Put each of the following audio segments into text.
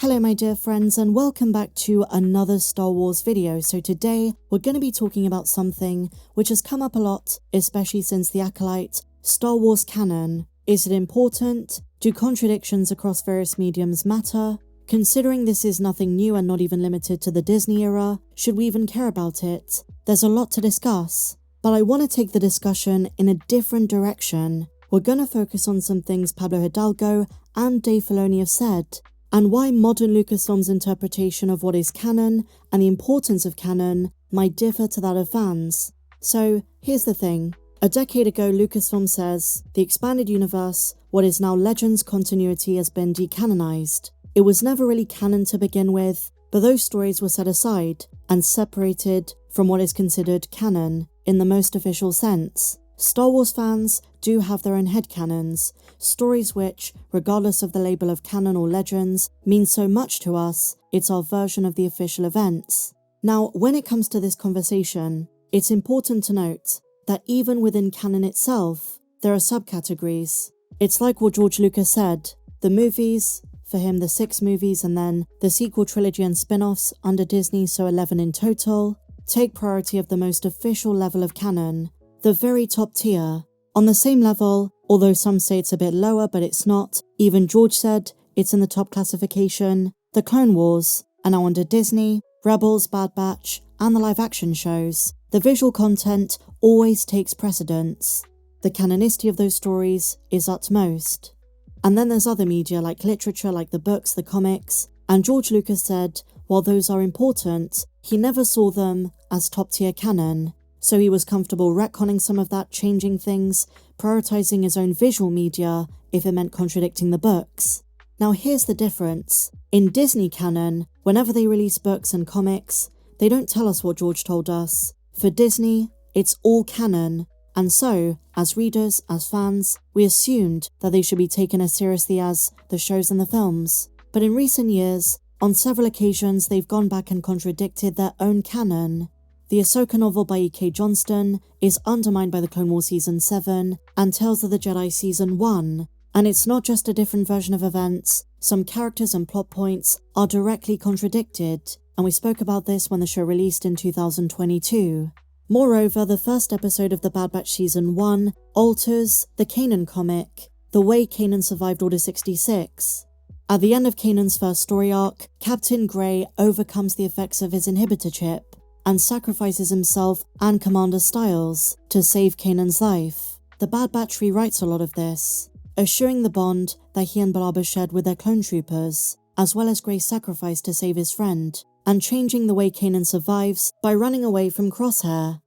Hello my dear friends and welcome back to another Star Wars video. So today we're going to be talking about something which has come up a lot, especially since the Acolyte, Star Wars canon. Is it important? Do contradictions across various mediums matter? Considering this is nothing new and not even limited to the Disney era, should we even care about it? There's a lot to discuss, but I want to take the discussion in a different direction. We're going to focus on some things Pablo Hidalgo and Dave Filoni have said, and why modern Lucasfilm's interpretation of what is canon and the importance of canon might differ to that of fans. So, here's the thing. A decade ago, Lucasfilm says, the expanded universe, what is now Legends continuity, has been decanonized. It was never really canon to begin with, but those stories were set aside and separated from what is considered canon in the most official sense. Star Wars fans do have their own headcanons, stories which, regardless of the label of canon or legends, mean so much to us, it's our version of the official events. Now, when it comes to this conversation, it's important to note that even within canon itself, there are subcategories. It's like what George Lucas said, the movies, for him the 6 movies and then the sequel trilogy and spin-offs under Disney, so 11 in total, take priority of the most official level of canon, the very top tier. On the same level, although some say it's a bit lower but it's not, even George said it's in the top classification, the Clone Wars, and now under Disney, Rebels, Bad Batch, and the live action shows, the visual content always takes precedence. The canonicity of those stories is utmost. And then there's other media like literature, like the books, the comics, and George Lucas said, while those are important, he never saw them as top tier canon. So he was comfortable retconning some of that, changing things, prioritizing his own visual media if it meant contradicting the books. Now here's the difference. In Disney canon, whenever they release books and comics, they don't tell us what George told us. For Disney, it's all canon, and so, as readers, as fans, we assumed that they should be taken as seriously as the shows and the films. But in recent years, on several occasions they've gone back and contradicted their own canon. The Ahsoka novel by E.K. Johnston is undermined by the Clone Wars Season 7 and Tales of the Jedi Season 1, and it's not just a different version of events, some characters and plot points are directly contradicted, and we spoke about this when the show released in 2022. Moreover, the first episode of the Bad Batch Season 1 alters the Canon comic, the way Kanan survived Order 66. At the end of Kanan's first story arc, Captain Grey overcomes the effects of his inhibitor chip and sacrifices himself and Commander Styles to save Kanan's life. The Bad Batch rewrites a lot of this, assuring the bond that he and Balaba shared with their clone troopers, as well as Grey's sacrifice to save his friend, and changing the way Kanan survives by running away from Crosshair.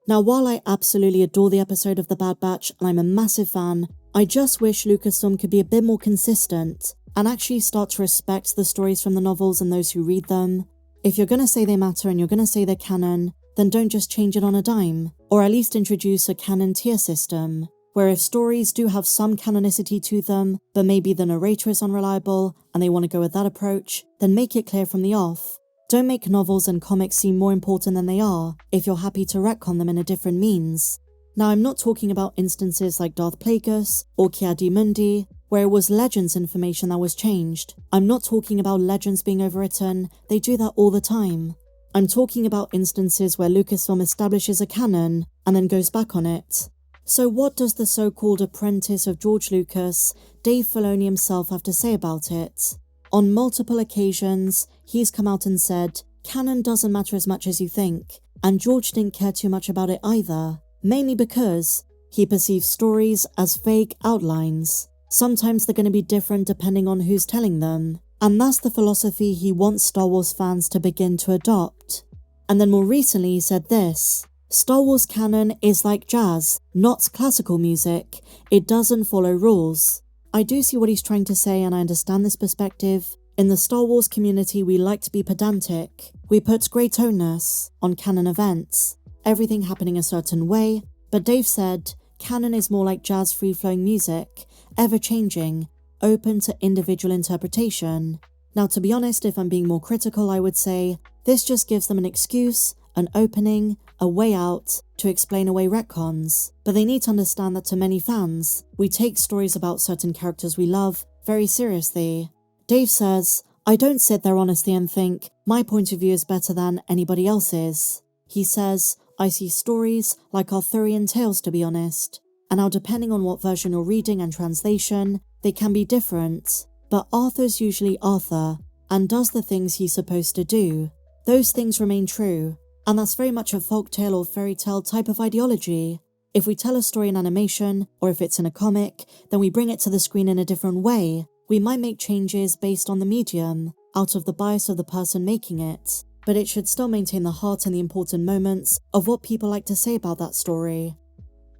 Now, while I absolutely adore the episode of the Bad Batch and I'm a massive fan, I just wish Lucasfilm could be a bit more consistent and actually start to respect the stories from the novels and those who read them. If you're going to say they matter and you're going to say they're canon, then don't just change it on a dime, or at least introduce a canon tier system, where if stories do have some canonicity to them, but maybe the narrator is unreliable and they want to go with that approach, then make it clear from the off. Don't make novels and comics seem more important than they are if you're happy to retcon them in a different means. Now, I'm not talking about instances like Darth Plagueis or Ki-Adi-Mundi, where it was Legends information that was changed. I'm not talking about Legends being overwritten, they do that all the time. I'm talking about instances where Lucasfilm establishes a canon and then goes back on it. So what does the so-called apprentice of George Lucas, Dave Filoni himself, have to say about it? On multiple occasions, he's come out and said, canon doesn't matter as much as you think, and George didn't care too much about it either, mainly because he perceives stories as vague outlines. Sometimes they're going to be different depending on who's telling them, and that's the philosophy he wants Star Wars fans to begin to adopt. And then more recently he said this, Star Wars canon is like jazz, not classical music. It doesn't follow rules. I do see what he's trying to say and I understand this perspective. In the Star Wars community, we like to be pedantic. We put great onus on canon events, everything happening a certain way, but Dave said, canon is more like jazz free-flowing music, ever-changing, open to individual interpretation. Now, to be honest, if I'm being more critical, I would say, this just gives them an excuse, an opening, a way out to explain away retcons. But they need to understand that to many fans, we take stories about certain characters we love very seriously. Dave says, I don't sit there honestly and think, my point of view is better than anybody else's. He says, I see stories like Arthurian tales to be honest, and now depending on what version you're reading and translation, they can be different, but Arthur's usually Arthur, and does the things he's supposed to do. Those things remain true, and that's very much a folktale or fairy tale type of ideology. If we tell a story in animation, or if it's in a comic, then we bring it to the screen in a different way. We might make changes based on the medium, out of the bias of the person making it, but it should still maintain the heart and the important moments of what people like to say about that story.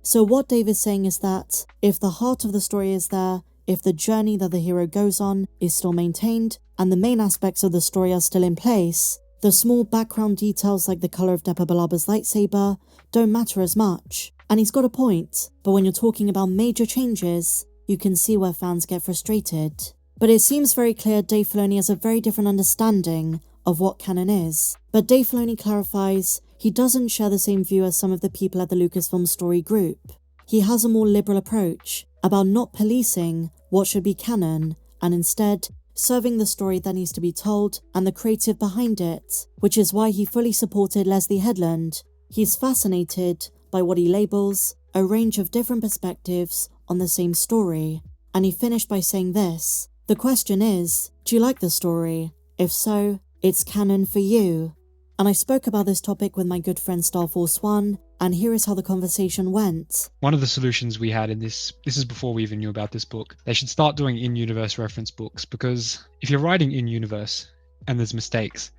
So what Dave is saying is that, if the heart of the story is there, if the journey that the hero goes on is still maintained, and the main aspects of the story are still in place, the small background details like the colour of Depa Biloba's lightsaber don't matter as much. And he's got a point, but when you're talking about major changes, you can see where fans get frustrated. But it seems very clear Dave Filoni has a very different understanding of what canon is. But Dave Filoni clarifies he doesn't share the same view as some of the people at the Lucasfilm story group. He has a more liberal approach about not policing what should be canon, and instead serving the story that needs to be told and the creative behind it, which is why he fully supported Leslie Headland. He's fascinated by what he labels a range of different perspectives on the same story, and he finished by saying this: the question is, do you like the story? If so, it's canon for you. And I spoke about this topic with my good friend Star Force One, and here is how the conversation went. One of the solutions we had in this is before we even knew about this book, they should start doing in-universe reference books, because if you're writing in-universe and there's mistakes,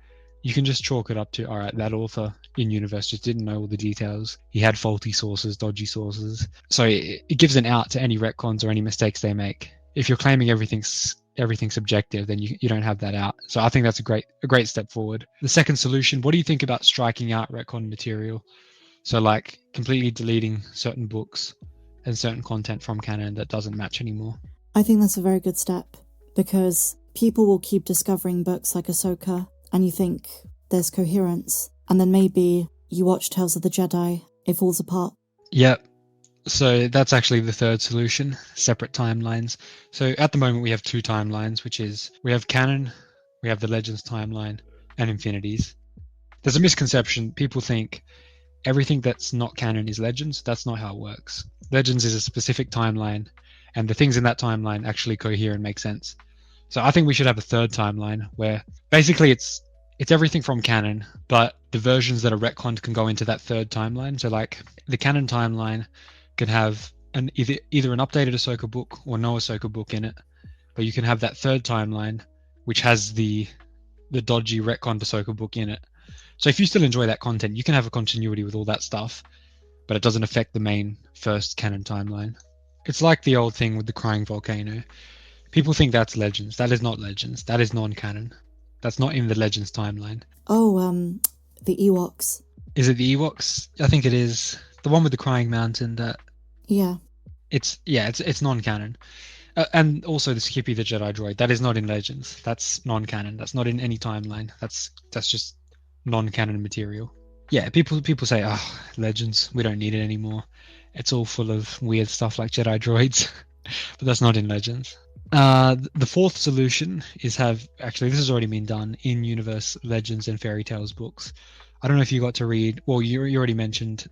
you can just chalk it up to, all right, that author in-universe just didn't know all the details. He had faulty sources, dodgy sources. So it gives an out to any retcons or any mistakes they make. If you're claiming everything's subjective, then you don't have that out. So I think that's a great step forward. The second solution, what do you think about striking out retcon material? So like completely deleting certain books and certain content from canon that doesn't match anymore. I think that's a very good step, because people will keep discovering books like Ahsoka, and you think there's coherence, and then maybe you watch Tales of the Jedi, it falls apart. Yep. So that's actually the third solution, separate timelines. So at the moment we have two timelines, which is we have canon, we have the Legends timeline, and Infinities. There's a misconception. People think everything that's not canon is Legends. That's not how it works. Legends is a specific timeline, and the things in that timeline actually cohere and make sense. So I think we should have a third timeline where basically it's everything from canon, but the versions that are retconned can go into that third timeline. So like the canon timeline can have either an updated Ahsoka book or no Ahsoka book in it, but you can have that third timeline which has the dodgy retconned Ahsoka book in it. So if you still enjoy that content, you can have a continuity with all that stuff, but it doesn't affect the main first canon timeline. It's like the old thing with the crying volcano. People think that's Legends. That is not Legends. That is non-canon. That's not in the Legends timeline. Oh, the Ewoks. Is it the Ewoks? I think it is. The one with the crying mountain that... Yeah. It's non-canon. And also the Skippy the Jedi droid. That is not in Legends. That's non-canon. That's not in any timeline. That's just non-canon material. Yeah, people say, oh, Legends, we don't need it anymore. It's all full of weird stuff like Jedi droids. But that's not in Legends. The fourth solution is actually this has already been done in universe Legends and Fairy Tales books. I don't know if you got to read, well, you already mentioned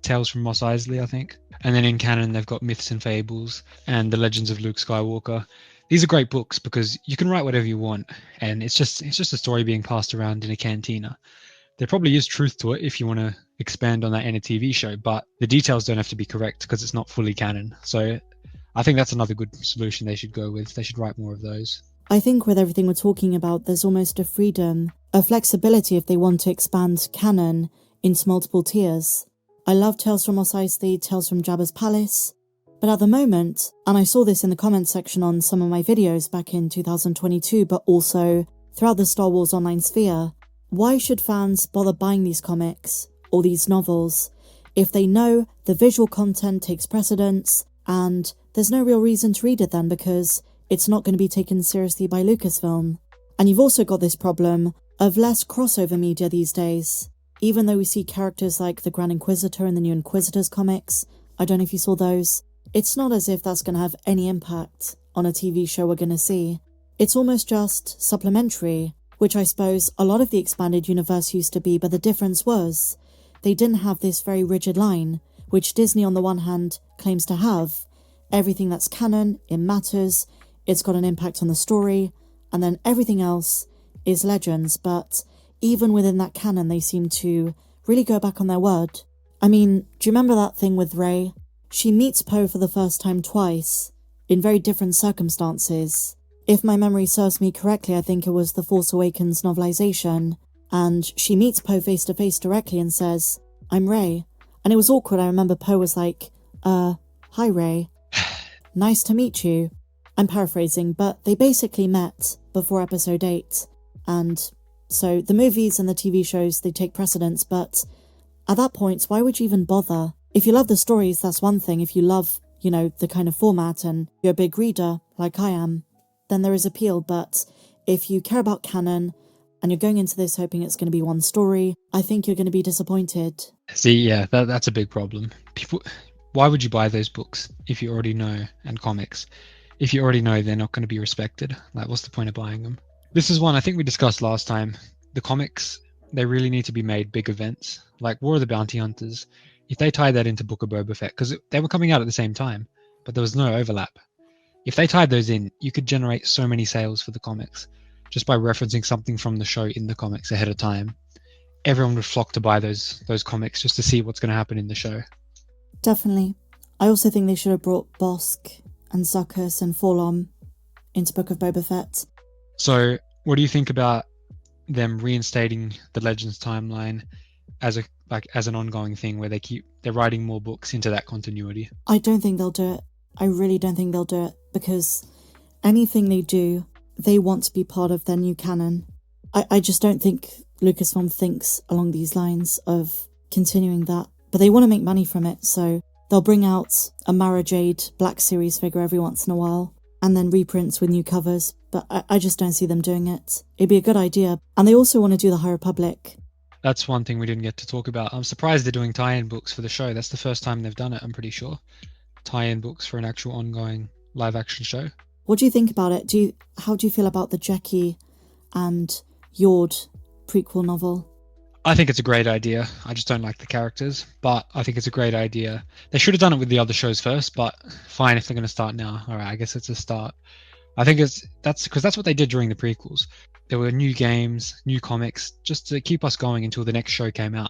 Tales from Mos Eisley, I think. And then in canon, they've got Myths and Fables and The Legends of Luke Skywalker. These are great books because you can write whatever you want, and it's just a story being passed around in a cantina. There probably is truth to it if you want to expand on that in a TV show, but the details don't have to be correct because it's not fully canon. So I think that's another good solution they should go with. They should write more of those. I think with everything we're talking about, there's almost a freedom, a flexibility if they want to expand canon into multiple tiers. I love Tales from Mos Eisley, Tales from Jabba's Palace, but at the moment, and I saw this in the comments section on some of my videos back in 2022, but also throughout the Star Wars online sphere, why should fans bother buying these comics or these novels if they know the visual content takes precedence and there's no real reason to read it then because it's not going to be taken seriously by Lucasfilm? And you've also got this problem of less crossover media these days. Even though we see characters like the Grand Inquisitor in the new Inquisitors comics, I don't know if you saw those, it's not as if that's going to have any impact on a TV show we're going to see. It's almost just supplementary, which I suppose a lot of the expanded universe used to be, but the difference was they didn't have this very rigid line, which Disney on the one hand claims to have. Everything that's canon, it matters, it's got an impact on the story, and then everything else is legends, but even within that canon they seem to really go back on their word. I mean, do you remember that thing with Rey? She meets Poe for the first time twice, in very different circumstances. If my memory serves me correctly, I think it was the Force Awakens novelization, and she meets Poe face to face directly and says, "I'm Rey." And it was awkward. I remember Poe was like, "Hi Rey. Nice to meet you." I'm paraphrasing, but they basically met before episode 8. And so the movies and the TV shows, they take precedence, but at that point, why would you even bother? If you love the stories, that's one thing. If you love, the kind of format and you're a big reader, like I am, then there is appeal. But if you care about canon and you're going into this hoping it's going to be one story, I think you're going to be disappointed. See, yeah, that's a big problem. Why would you buy those books if you already know, and comics, if you already know they're not going to be respected? Like, what's the point of buying them? This is one I think we discussed last time. The comics, they really need to be made big events, like War of the Bounty Hunters. If they tied that into Book of Boba Fett, because they were coming out at the same time, but there was no overlap. If they tied those in, you could generate so many sales for the comics just by referencing something from the show in the comics ahead of time. Everyone would flock to buy those comics just to see what's going to happen in the show. Definitely. I also think they should have brought Bosk and Zuckuss and Forlom into Book of Boba Fett. So, what do you think about them reinstating the Legends timeline as an ongoing thing where they're writing more books into that continuity? I don't think they'll do it. I really don't think they'll do it, because anything they do, they want to be part of their new canon. I just don't think Lucasfilm thinks along these lines of continuing that. But they want to make money from it, so they'll bring out a Mara Jade Black Series figure every once in a while, and then reprints with new covers, but I just don't see them doing it. It'd be a good idea. And they also want to do the High Republic. That's one thing we didn't get to talk about. I'm surprised they're doing tie-in books for the show. That's the first time they've done it, I'm pretty sure. Tie-in books for an actual ongoing live-action show. What do you think about it? How do you feel about the Jackie and Yord prequel novel? I think it's a great idea. I just don't like the characters, but I think it's a great idea. They should have done it with the other shows first, but fine if they're going to start now. All right, I guess it's a start. I think that's because that's what they did during the prequels. There were new games, new comics, just to keep us going until the next show came out.